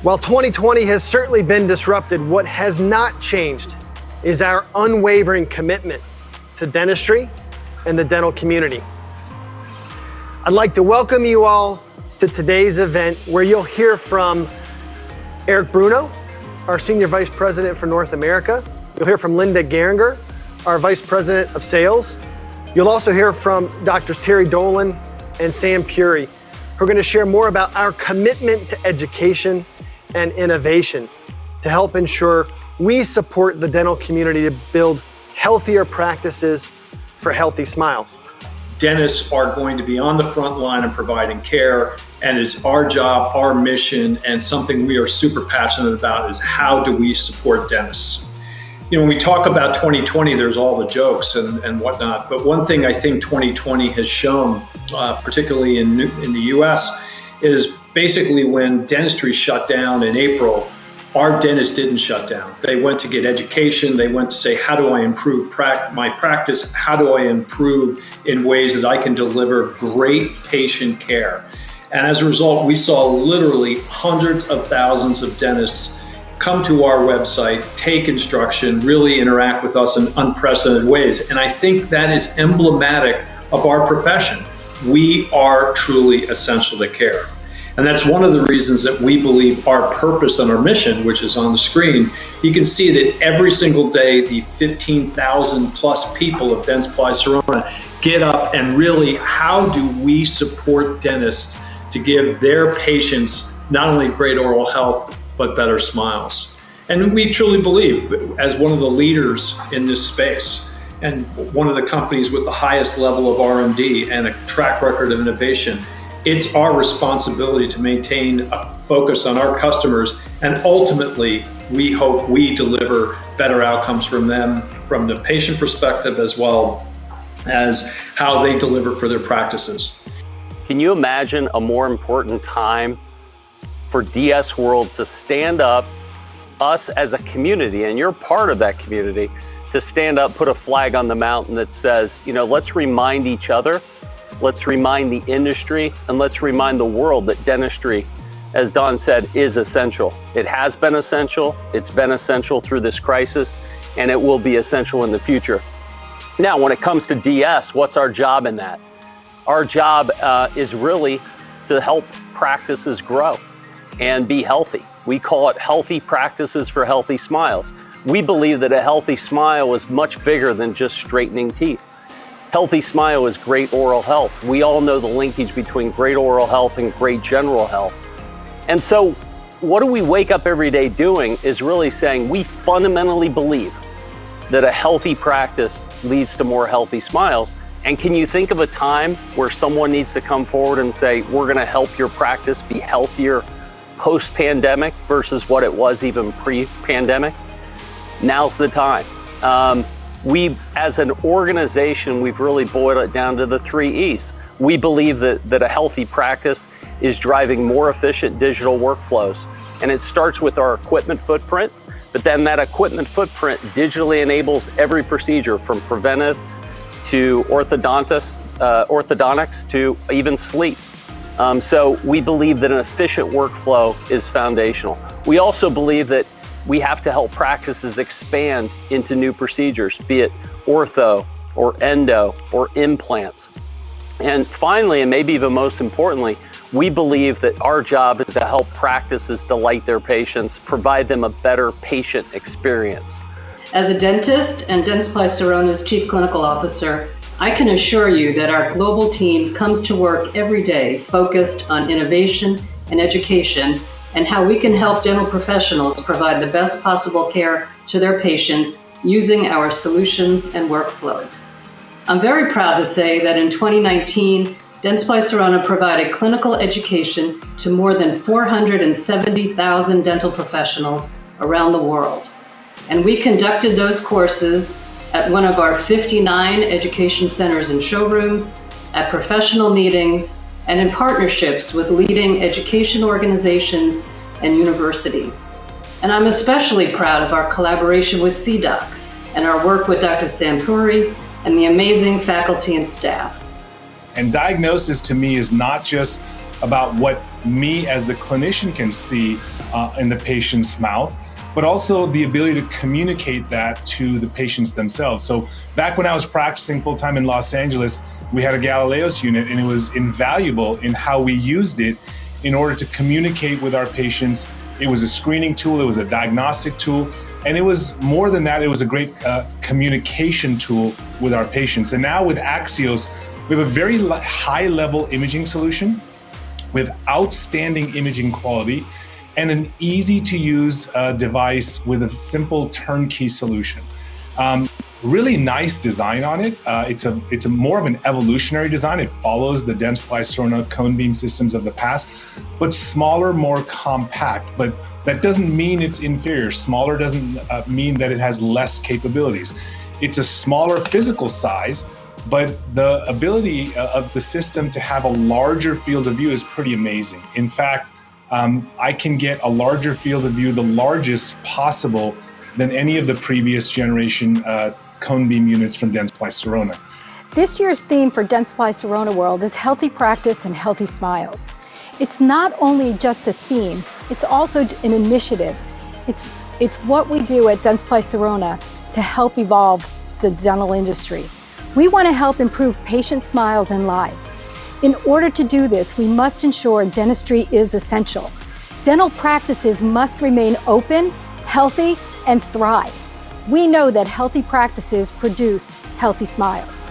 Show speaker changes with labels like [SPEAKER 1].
[SPEAKER 1] While 2020 has certainly been disrupted, what has not changed is our unwavering commitment to dentistry and the dental community. I'd like to welcome you all to today's event where you'll hear from Eric Bruno, our Senior Vice President for North America. You'll hear from Linda Geringer, our Vice President of Sales. You'll also hear from Drs. Terry Dolan and Sam Puri, who are going to share more about our commitment to education and innovation to help ensure we support the dental community to build healthier practices for healthy smiles.
[SPEAKER 2] Dentists are going to be on the front line of providing care, and it's our job, our mission, and something we are super passionate about is how do we support dentists? You know, when we talk about 2020, there's all the jokes and whatnot, but one thing I think 2020 has shown, particularly in the US, is basically when dentistry shut down in April, our dentists didn't shut down. They went to get education. They went to say, how do I improve my practice? How do I improve in ways that I can deliver great patient care? And as a result, we saw literally hundreds of thousands of dentists come to our website, take instruction, really interact with us in unprecedented ways. And I think that is emblematic of our profession. We are truly essential to care. And that's one of the reasons that we believe our purpose and our mission, which is on the screen, you can see that every single day, the 15,000 plus people of Dentsply Sirona get up and really, how do we support dentists to give their patients not only great oral health, but better smiles? And we truly believe, as one of the leaders in this space, and one of the companies with the highest level of R&D and a track record of innovation, it's our responsibility to maintain a focus on our customers, and ultimately, we hope we deliver better outcomes from them, from the patient perspective, as well as how they deliver for their practices.
[SPEAKER 3] Can you imagine a more important time for DS World to stand up, us as a community, and you're part of that community, to stand up, put a flag on the mountain that says, you know, let's remind each other, let's remind the industry, and let's remind the world that dentistry, as Don said, is essential. It has been essential, it's been essential through this crisis, and it will be essential in the future. Now, when it comes to DS, what's our job in that? Our job is really to help practices grow and be healthy. We call it healthy practices for healthy smiles. We believe that a healthy smile is much bigger than just straightening teeth. Healthy smile is great oral health. We all know the linkage between great oral health and great general health. And so what do we wake up every day doing is really saying we fundamentally believe that a healthy practice leads to more healthy smiles. And can you think of a time where someone needs to come forward and say, we're gonna help your practice be healthier post-pandemic versus what it was even pre-pandemic? Now's the time. We, as an organization, we've really boiled it down to the 3 E's. We believe that a healthy practice is driving more efficient digital workflows. And it starts with our equipment footprint, but then that equipment footprint digitally enables every procedure from preventive to orthodontics to even sleep. So we believe that an efficient workflow is foundational. We also believe that we have to help practices expand into new procedures, be it ortho or endo or implants. And finally, and maybe even most importantly, we believe that our job is to help practices delight their patients, provide them a better patient experience.
[SPEAKER 4] As a dentist and Dentsply Sirona's Chief Clinical Officer, I can assure you that our global team comes to work every day focused on innovation and education and how we can help dental professionals provide the best possible care to their patients using our solutions and workflows. I'm very proud to say that in 2019, Dentsply Sirona provided clinical education to more than 470,000 dental professionals around the world. And we conducted those courses at one of our 59 education centers and showrooms, at professional meetings, and in partnerships with leading education organizations and universities. And I'm especially proud of our collaboration with CDOCS and our work with Dr. Sam Puri and the amazing faculty and staff.
[SPEAKER 5] And diagnosis to me is not just about what me as the clinician can see in the patient's mouth, but also the ability to communicate that to the patients themselves. So back when I was practicing full-time in Los Angeles, we had a Galileos unit, and it was invaluable in how we used it in order to communicate with our patients. It was a screening tool, it was a diagnostic tool, and it was more than that, it was a great communication tool with our patients. And now with Axios, we have a very high-level imaging solution with outstanding imaging quality and an easy-to-use device with a simple turnkey solution. Really nice design on it. It's a more of an evolutionary design. It follows the Dentsply Sirona cone beam systems of the past, but smaller, more compact. But that doesn't mean it's inferior. Smaller doesn't mean that it has less capabilities. It's a smaller physical size, but the ability of the system to have a larger field of view is pretty amazing. In fact, I can get a larger field of view, the largest possible, than any of the previous generation cone beam units from Dentsply Sirona.
[SPEAKER 6] This year's theme for Dentsply Sirona World is Healthy Practice and Healthy Smiles. It's not only just a theme, it's also an initiative. It's what we do at Dentsply Sirona to help evolve the dental industry. We want to help improve patient smiles and lives. In order to do this, we must ensure dentistry is essential. Dental practices must remain open, healthy, and thrive. We know that healthy practices produce healthy smiles.